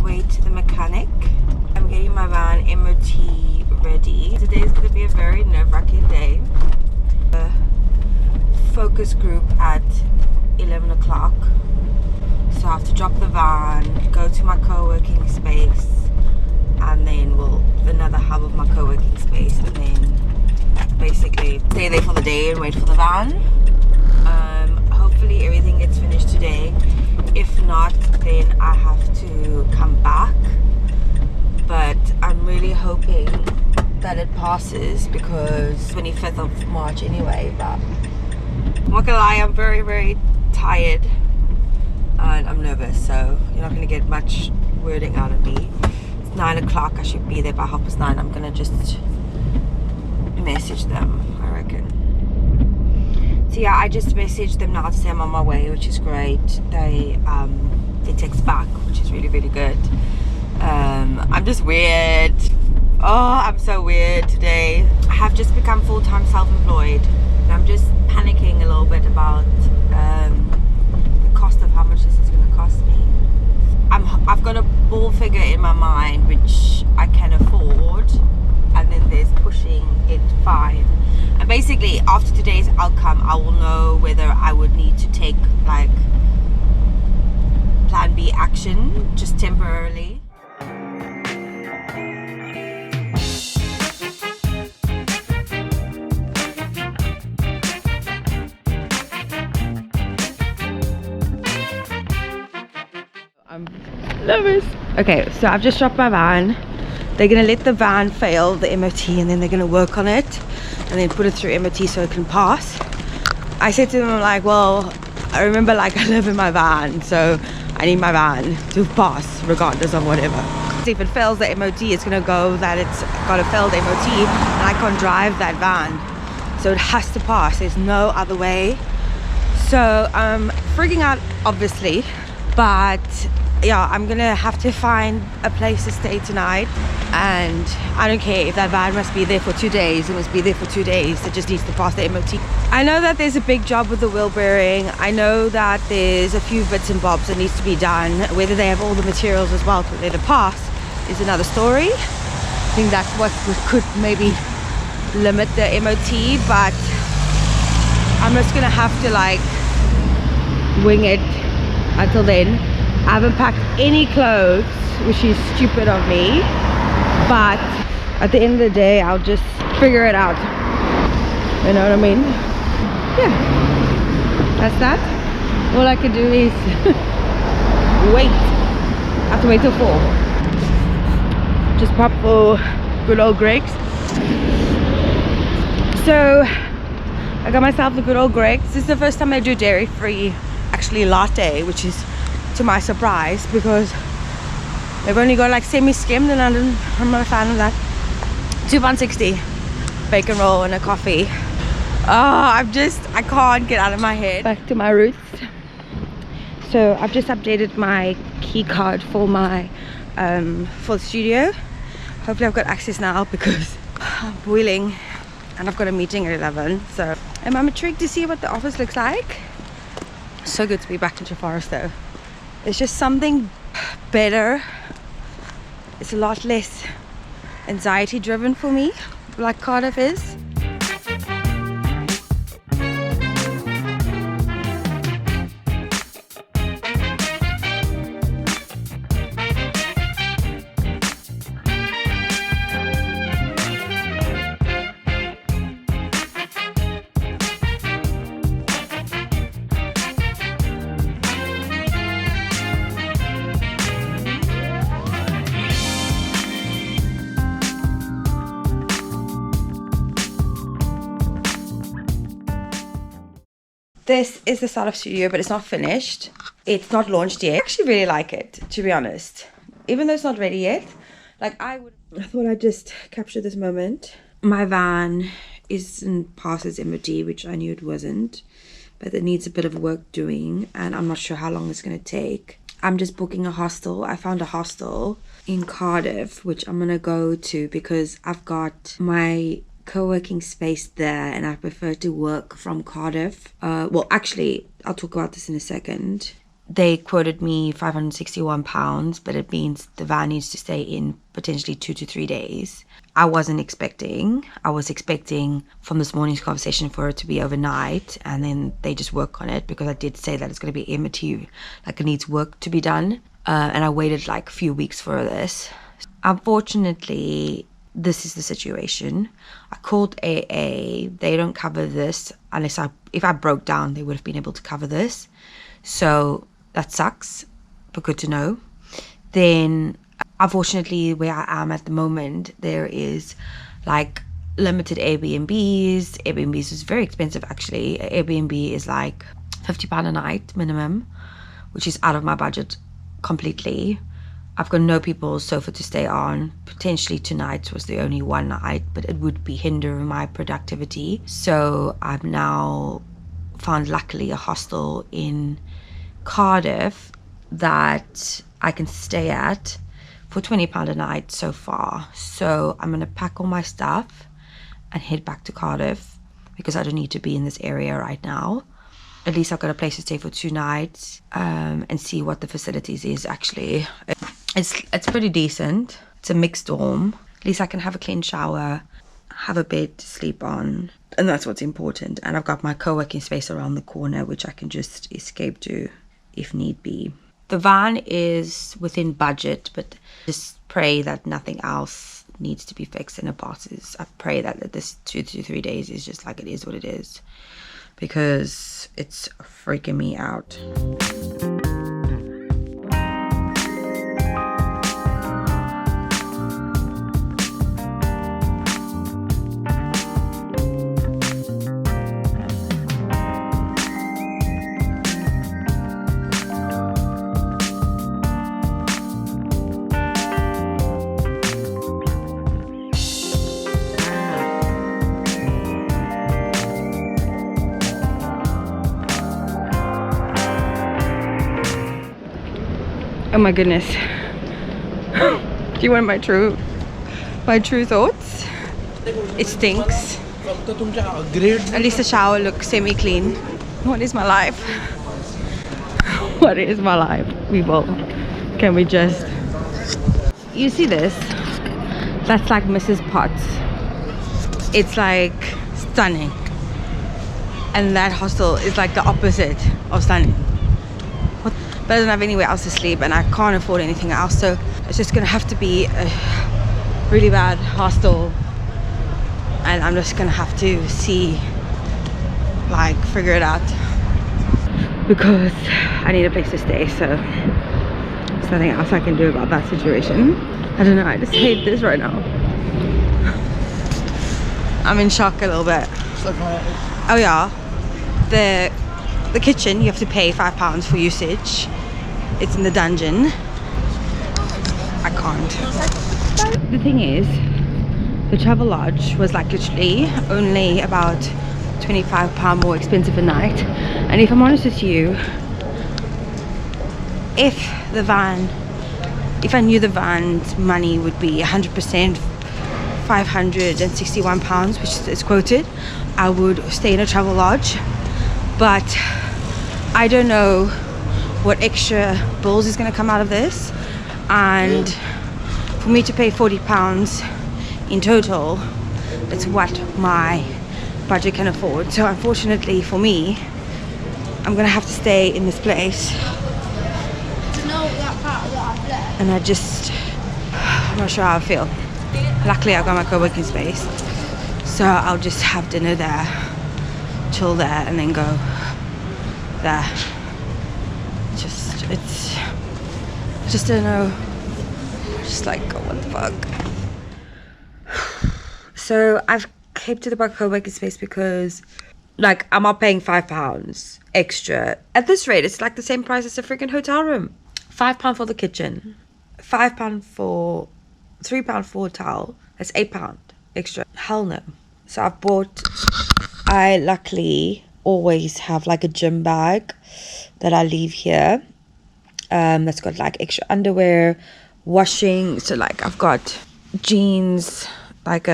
way to the mechanic. I'm getting my van MOT ready. Today is going to be a very nerve-wracking day. A focus group at 11 o'clock. So I have to drop the van, go to my co-working space, and then another hub of my co-working space, and then basically stay there for the day and wait for the van. Hopefully everything gets finished today. If not, then I have to come back, but I'm really hoping that it passes because 25th of March anyway. But I'm not gonna lie, I'm very tired and I'm nervous, so you're not gonna get much wording out of me. It's 9 o'clock, I should be there by 9:30. I'm gonna just message them, I reckon. So yeah, I just messaged them now to say I'm on my way, which is great. They text back, which is really good. I'm just weird. Oh, I'm so weird today. I have just become full-time self-employed, and I'm just panicking a little bit about the cost of how much this is going to cost me. I've got a ball figure in my mind which I can afford, and then there's pushing it fine. And basically, after today's outcome, I will know whether I would need to take like plan B action just temporarily. I'm nervous. Okay, so I've just dropped my van. They're gonna let the van fail the MOT, and then they're gonna work on it and then put it through MOT so it can pass. I said to them, I'm like, well, I remember like I live in my van, so I need my van to pass regardless of whatever. If it fails the MOT, it's gonna go that it's got a failed MOT and I can't drive that van, so it has to pass. There's no other way. So I'm freaking out obviously, but yeah, I'm gonna have to find a place to stay tonight, and I don't care if that van must be there for 2 days. It must be there for 2 days. It just needs to pass the MOT. I know that there's a big job with the wheel bearing. I know that there's a few bits and bobs that needs to be done. Whether they have all the materials as well to let it pass is another story. I think that's what could maybe limit the MOT, but I'm just gonna have to like wing it until then. I haven't packed any clothes, which is stupid of me, but at the end of the day I'll just figure it out, you know what I mean? Yeah, that's that. All I can do is wait. I have to wait till 4. Just pop for good old Greg's. So I got myself the good old Greg's. This is the first time I do dairy free actually latte, which is to my surprise because they've only got like semi-skimmed, and I'm not a fan of that. £2.60 bacon roll and a coffee. I can't get out of my head. Back to my roots. So I've just updated my key card for my for the studio. Hopefully I've got access now because I'm boiling and I've got a meeting at 11. So I'm intrigued to see what the office looks like. So good to be back in Treforest though. It's just something better. It's a lot less anxiety driven for me, like Cardiff is. This is the start of studio, but it's not finished. It's not launched yet. I actually really like it, to be honest. Even though it's not ready yet. Like I thought I'd just capture this moment. My van isn't past its MOT, which I knew it wasn't. But it needs a bit of work doing, and I'm not sure how long it's going to take. I'm just booking a hostel. I found a hostel in Cardiff, which I'm going to go to because I've got my co-working space there and I prefer to work from Cardiff. Well, actually, I'll talk about this in a second. They quoted me £561, but it means the van needs to stay in potentially 2 to 3 days. I was expecting from this morning's conversation for it to be overnight, and then they just work on it, because I did say that it's going to be MOT, like it needs work to be done. And I waited like a few weeks for this. Unfortunately, this is the situation. I called AA. They don't cover this unless if I broke down, they would have been able to cover this. So that sucks, but good to know. Then, unfortunately, where I am at the moment, there is like limited Airbnbs. Airbnbs is very expensive, actually. Airbnb is like £50 a night minimum, which is out of my budget completely. I've got no people's sofa to stay on. Potentially tonight was the only one night, but it would be hindering my productivity. So I've now found, luckily, a hostel in Cardiff that I can stay at for £20 a night so far. So I'm going to pack all my stuff and head back to Cardiff, because I don't need to be in this area right now. At least I've got a place to stay for 2 nights, and see what the facilities is. Actually, it's pretty decent. It's a mixed dorm. At least I can have a clean shower, have a bed to sleep on, and that's what's important. And I've got my co-working space around the corner, which I can just escape to if need be. The van is within budget, but just pray that nothing else needs to be fixed and it passes. I pray that this 2 to 3 days is just like it is what it is, because it's freaking me out. Oh my goodness. Do you want my true thoughts? It stinks. At least the shower looks semi-clean. What is my life? What is my life, people? Can we just... You see this? That's like Mrs. Potts. It's like stunning. And that hostel is like the opposite of stunning. But I don't have anywhere else to sleep, and I can't afford anything else, so it's just gonna have to be a really bad hostel, and I'm just gonna have to figure it out, because I need a place to stay. So there's nothing else I can do about that situation. I don't know, I just hate this right now. I'm in shock a little bit. Oh yeah, the kitchen, you have to pay £5 for usage. It's in the dungeon. I can't. The thing is, the travel lodge was like literally only about £25 more expensive a night. And if I'm honest with you, if I knew the van's money would be 100%, £561, which is quoted, I would stay in a travel lodge. But I don't know what extra bills is going to come out of this, and for me to pay £40 in total, it's what my budget can afford. So unfortunately for me, I'm going to have to stay in this place, and I'm not sure how I feel. Luckily I've got my co-working space, so I'll just have dinner there, chill there, and then go there. Just don't know, just like, oh, what the fuck. So I've kept to the co-working space because, like, I'm not paying £5 extra. At this rate, it's like the same price as a freaking hotel room. £5 for the kitchen, £3 for a towel. That's £8 extra. Hell no. So I luckily always have like a gym bag that I leave here. That's got like extra underwear, washing. So like I've got jeans, like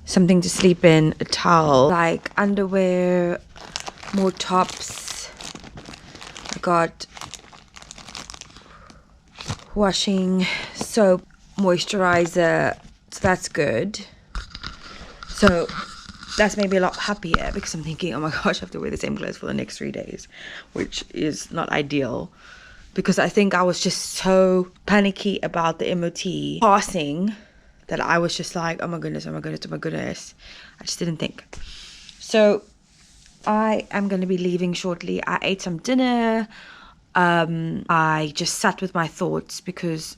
something to sleep in, a towel, like underwear, more tops, got washing soap, moisturizer, so that's good. So that's made me a lot happier because I'm thinking, oh my gosh, I have to wear the same clothes for the next 3 days, which is not ideal, because I think I was just so panicky about the MOT passing that I was just like, oh my goodness, oh my goodness, oh my goodness. I just didn't think. So I am going to be leaving shortly. I ate some dinner. I just sat with my thoughts because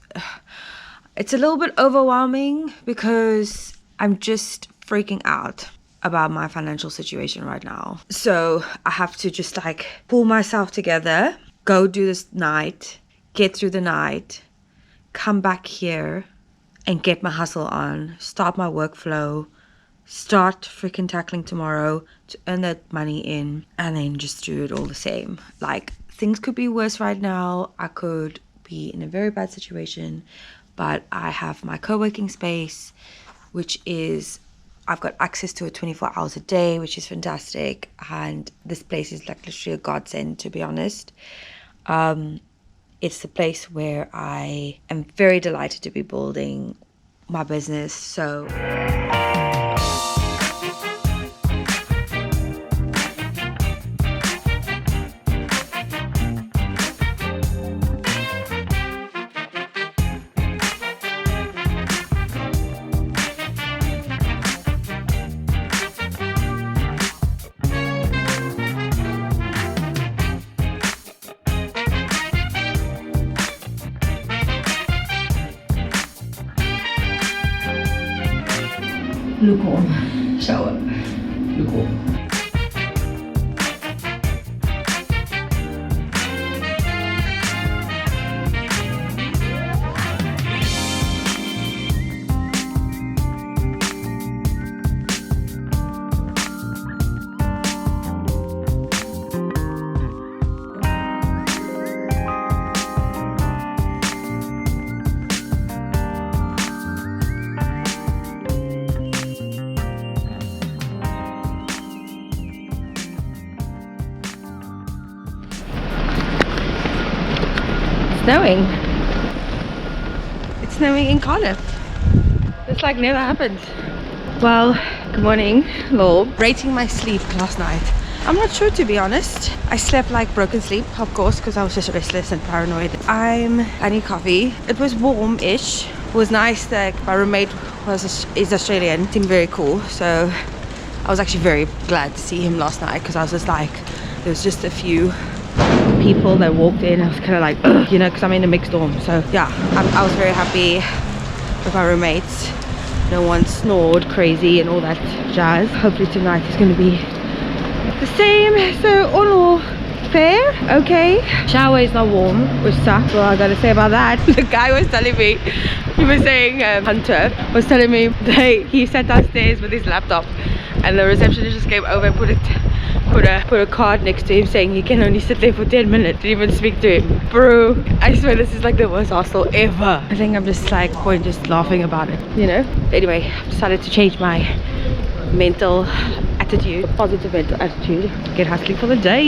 it's a little bit overwhelming because I'm just freaking out about my financial situation right now. So I have to just like pull myself together, go do this night, get through the night, come back here and get my hustle on, start my workflow, start freaking tackling tomorrow to earn that money in, and then just do it all the same. Like, things could be worse right now. I could be in a very bad situation, but I have my co-working space, which is, I've got access to it 24 hours a day, which is fantastic. And this place is like literally a godsend, to be honest. It's the place where I am very delighted to be building my business. So lukewarm shower. Lukewarm. Snowing. It's snowing in Cardiff. This like never happened. Well, good morning, lol. Rating my sleep last night. I'm not sure, to be honest. I slept like broken sleep, of course, because I was just restless and paranoid. I need coffee. It was warm-ish. It was nice that my roommate is Australian. Seemed very cool. So I was actually very glad to see him last night, because I was just like, there was just a few people that walked in. I was kind of like, ugh, you know, because I'm in a mixed dorm. So yeah, I was very happy with my roommates. No one snored crazy and all that jazz. Hopefully tonight is going to be the same. So all fair, okay. Shower is not warm, which sucks. Well, I gotta say about that. The guy was telling me, he was saying, Hunter was telling me that he sat downstairs with his laptop and the receptionist just came over and put a card next to him saying he can only sit there for 10 minutes. Didn't even speak to him. Bro, I swear this is like the worst hostel ever. I think I'm just like just laughing about it, you know. Anyway, I've decided to change my mental attitude, positive mental attitude, get hustling for the day.